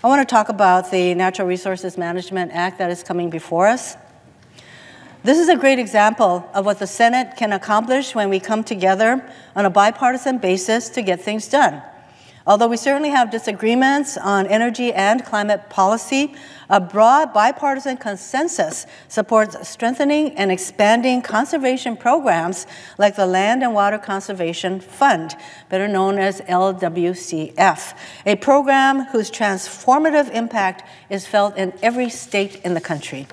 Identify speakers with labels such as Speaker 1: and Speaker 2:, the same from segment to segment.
Speaker 1: I want to talk about the Natural Resources Management Act that is coming before us. This is a great example of what the Senate can accomplish when we come together on a bipartisan basis to get things done. Although we certainly have disagreements on energy and climate policy, a broad bipartisan consensus supports strengthening and expanding conservation programs like the Land and Water Conservation Fund, better known as LWCF, a program whose transformative impact is felt in every state in the country.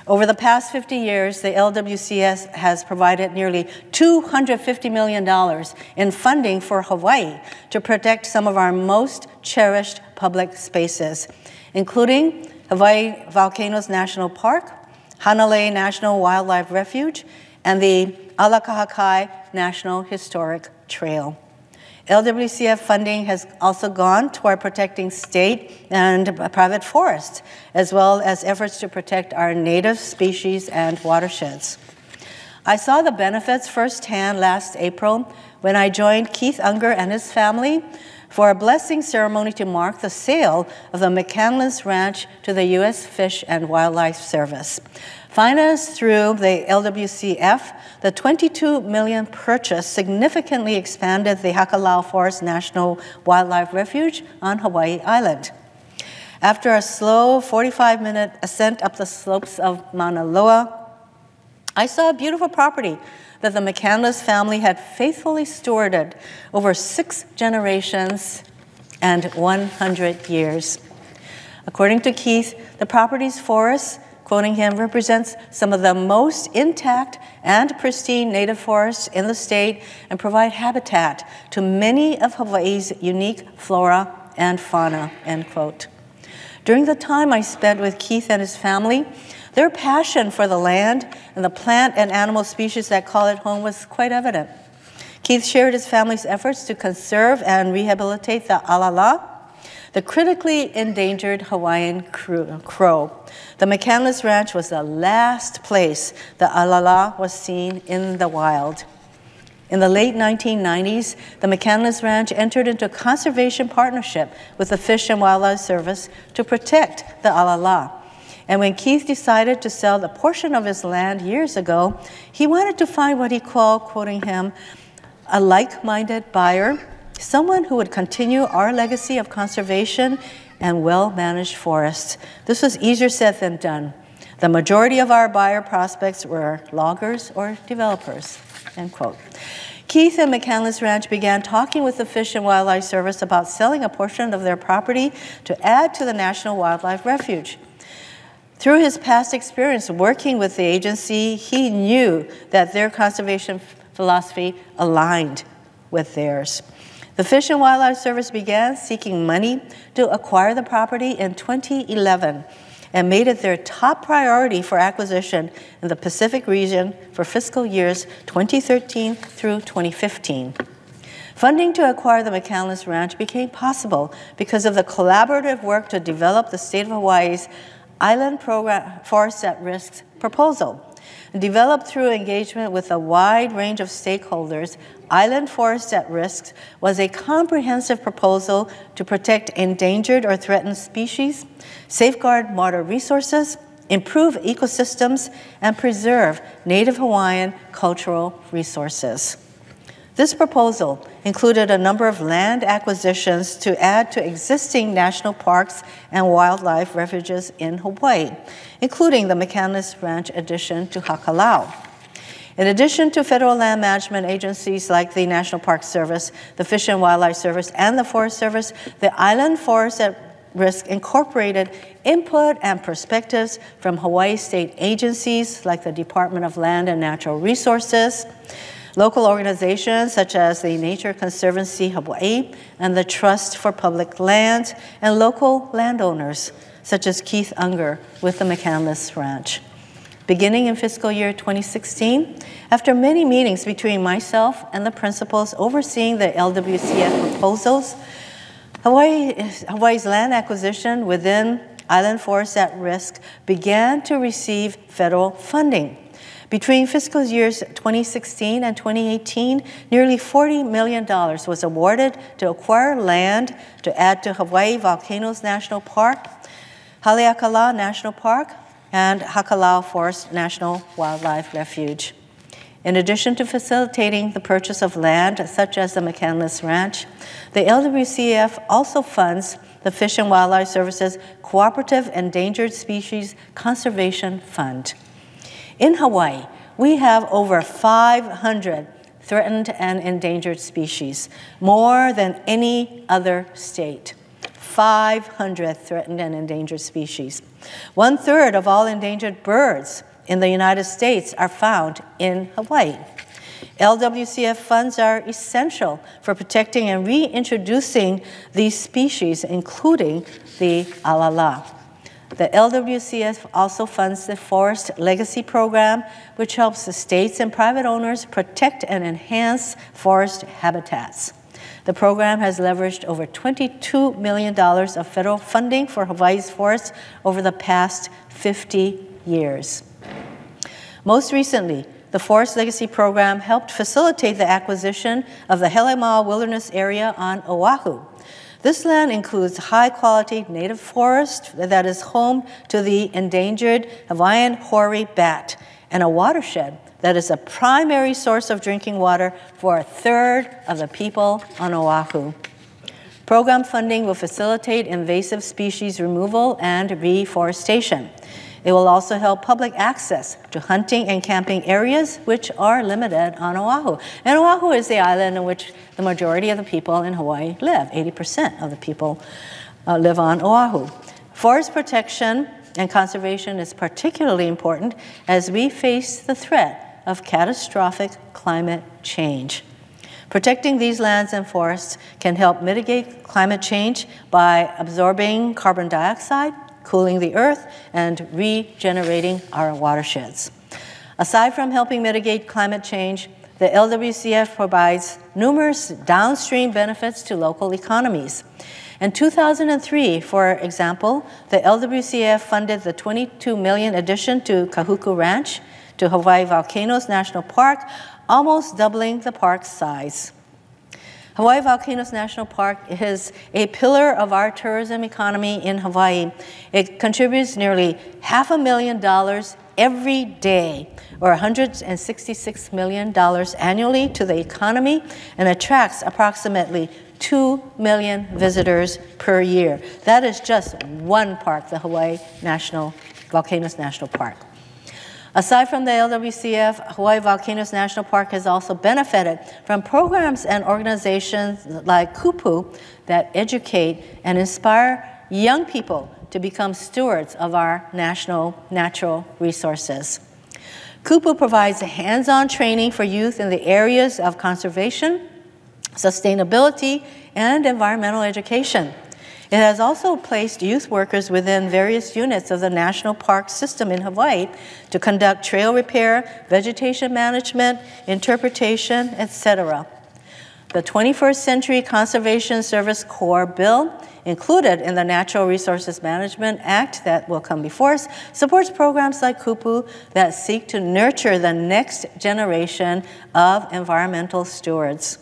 Speaker 1: Over the past 50 years, the LWCS has provided nearly $250 million in funding for Hawaii to protect some of our most cherished public spaces, including Hawaii Volcanoes National Park, Hanalei National Wildlife Refuge, and the Alakahakai National Historic Trail. LWCF funding has also gone toward protecting state and private forests, as well as efforts to protect our native species and watersheds. I saw the benefits firsthand last April when I joined Keith Unger and his family for a blessing ceremony to mark the sale of the McCandless Ranch to the U.S. Fish and Wildlife Service. Financed through the LWCF, the $22 million purchase significantly expanded the Hakalau Forest National Wildlife Refuge on Hawaii Island. After a slow 45-minute ascent up the slopes of Mauna Loa, I saw a beautiful property that the McCandless family had faithfully stewarded over 6 generations and 100 years. According to Keith, the property's forests, quoting him, represents some of the most intact and pristine native forests in the state and provide habitat to many of Hawaii's unique flora and fauna, end quote. During the time I spent with Keith and his family, their passion for the land and the plant and animal species that call it home was quite evident. Keith shared his family's efforts to conserve and rehabilitate the alala, the critically endangered Hawaiian crow. The McCandless Ranch was the last place the alala was seen in the wild. In the late 1990s, the McCandless Ranch entered into a conservation partnership with the Fish and Wildlife Service to protect the alala. And when Keith decided to sell the portion of his land years ago, he wanted to find what he called, quoting him, a like-minded buyer, someone who would continue our legacy of conservation and well-managed forests. This was easier said than done. The majority of our buyer prospects were loggers or developers, end quote. Keith and McCandless Ranch began talking with the Fish and Wildlife Service about selling a portion of their property to add to the National Wildlife Refuge. Through his past experience working with the agency, he knew that their conservation philosophy aligned with theirs. The Fish and Wildlife Service began seeking money to acquire the property in 2011 and made it their top priority for acquisition in the Pacific region for fiscal years 2013 through 2015. Funding to acquire the McCandless Ranch became possible because of the collaborative work to develop the state of Hawaii's Island Program Forests at Risk proposal. Developed through engagement with a wide range of stakeholders, Island Forests at Risk was a comprehensive proposal to protect endangered or threatened species, safeguard water resources, improve ecosystems, and preserve Native Hawaiian cultural resources. This proposal included a number of land acquisitions to add to existing national parks and wildlife refuges in Hawaii, including the McCandless Ranch addition to Hakalau. In addition to federal land management agencies like the National Park Service, the Fish and Wildlife Service, and the Forest Service, the Island Forests at Risk incorporated input and perspectives from Hawaii state agencies like the Department of Land and Natural Resources, local organizations such as the Nature Conservancy Hawaii and the Trust for Public Lands, and local landowners such as Keith Unger with the McCandless Ranch. Beginning in fiscal year 2016, after many meetings between myself and the principals overseeing the LWCF proposals, Hawaii's land acquisition within Island Forests at Risk began to receive federal funding. Between fiscal years 2016 and 2018, nearly $40 million was awarded to acquire land to add to Hawaii Volcanoes National Park, Haleakala National Park, and Hakalau Forest National Wildlife Refuge. In addition to facilitating the purchase of land, such as the McCandless Ranch, the LWCF also funds the Fish and Wildlife Service's Cooperative Endangered Species Conservation Fund. In Hawaii, we have over 500 threatened and endangered species, more than any other state. 500 threatened and endangered species. 1/3 of all endangered birds in the United States are found in Hawaii. LWCF funds are essential for protecting and reintroducing these species, including the alala. The LWCF also funds the Forest Legacy Program, which helps the states and private owners protect and enhance forest habitats. The program has leveraged over $22 million of federal funding for Hawaii's forests over the past 50 years. Most recently, the Forest Legacy Program helped facilitate the acquisition of the Helema'a Wilderness Area on Oahu. This land includes high-quality native forest that is home to the endangered Hawaiian hoary bat and a watershed that is a primary source of drinking water for 1/3 of the people on Oahu. Program funding will facilitate invasive species removal and reforestation. It will also help public access to hunting and camping areas, which are limited on Oahu. And Oahu is the island in which the majority of the people in Hawaii live. 80% of the people live on Oahu. Forest protection and conservation is particularly important as we face the threat of catastrophic climate change. Protecting these lands and forests can help mitigate climate change by absorbing carbon dioxide, cooling the earth, and regenerating our watersheds. Aside from helping mitigate climate change, the LWCF provides numerous downstream benefits to local economies. In 2003, for example, the LWCF funded the $22 million addition to Kahuku Ranch to Hawaii Volcanoes National Park, almost doubling the park's size. Hawaii Volcanoes National Park is a pillar of our tourism economy in Hawaii. It contributes nearly $500,000 every day, or $166 million annually to the economy, and attracts approximately 2 million visitors per year. That is just one park, the Hawaii Volcanoes National Park. Aside from the LWCF, Hawaii Volcanoes National Park has also benefited from programs and organizations like Kupu that educate and inspire young people to become stewards of our national natural resources. Kupu provides hands-on training for youth in the areas of conservation, sustainability, and environmental education. It has also placed youth workers within various units of the national park system in Hawaii to conduct trail repair, vegetation management, interpretation, etc. The 21st Century Conservation Service Corps bill, included in the Natural Resources Management Act that will come before us, supports programs like Kupu that seek to nurture the next generation of environmental stewards.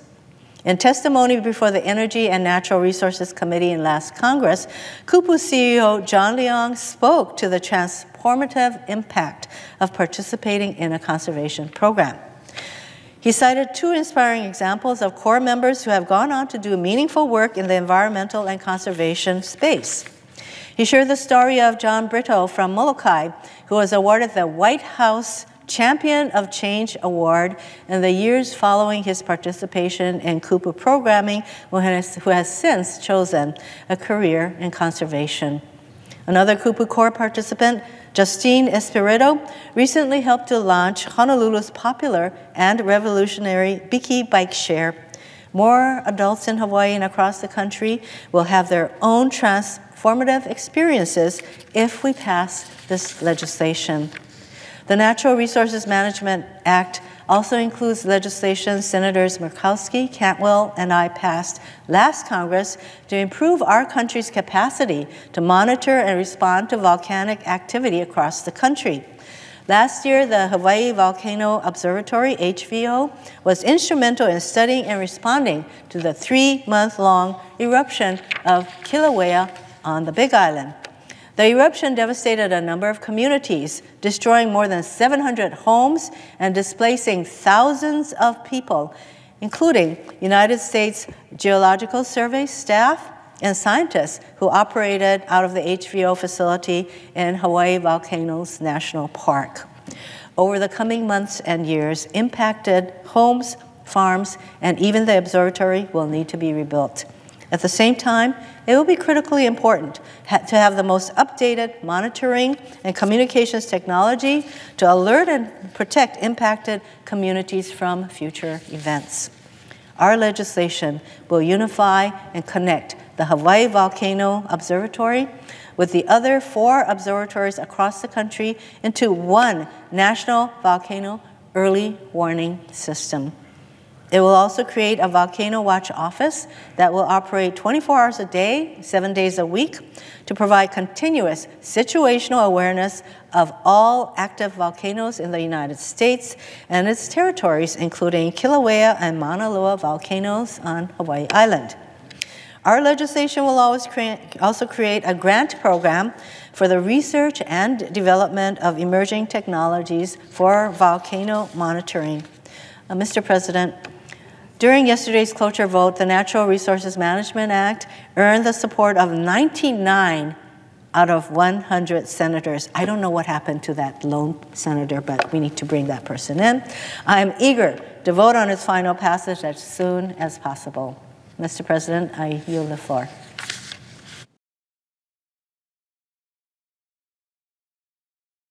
Speaker 1: In testimony before the Energy and Natural Resources Committee in last Congress, Kupu CEO John Leong spoke to the transformative impact of participating in a conservation program. He cited 2 inspiring examples of Corps members who have gone on to do meaningful work in the environmental and conservation space. He shared the story of John Brito from Molokai, who was awarded the White House Champion of Change Award in the years following his participation in Kupu programming, who has since chosen a career in conservation. Another Kupu Corps participant, Justine Espirito, recently helped to launch Honolulu's popular and revolutionary Biki Bike Share. More adults in Hawaii and across the country will have their own transformative experiences if we pass this legislation. The Natural Resources Management Act also includes legislation Senators Murkowski, Cantwell, and I passed last Congress to improve our country's capacity to monitor and respond to volcanic activity across the country. Last year, the Hawaii Volcano Observatory, HVO, was instrumental in studying and responding to the 3-month-long eruption of Kilauea on the Big Island. The eruption devastated a number of communities, destroying more than 700 homes and displacing thousands of people, including United States Geological Survey staff and scientists who operated out of the HVO facility in Hawaii Volcanoes National Park. Over the coming months and years, impacted homes, farms, and even the observatory will need to be rebuilt. At the same time, it will be critically important to have the most updated monitoring and communications technology to alert and protect impacted communities from future events. Our legislation will unify and connect the Hawaii Volcano Observatory with the other 4 observatories across the country into one national volcano early warning system. It will also create a Volcano Watch office that will operate 24 hours a day, 7 days a week, to provide continuous situational awareness of all active volcanoes in the United States and its territories, including Kilauea and Mauna Loa volcanoes on Hawaii Island. Our legislation will also create a grant program for the research and development of emerging technologies for volcano monitoring. Mr. President, during yesterday's cloture vote, the Natural Resources Management Act earned the support of 99 out of 100 senators. I don't know what happened to that lone senator, but we need to bring that person in. I am eager to vote on its final passage as soon as possible. Mr. President, I yield the floor.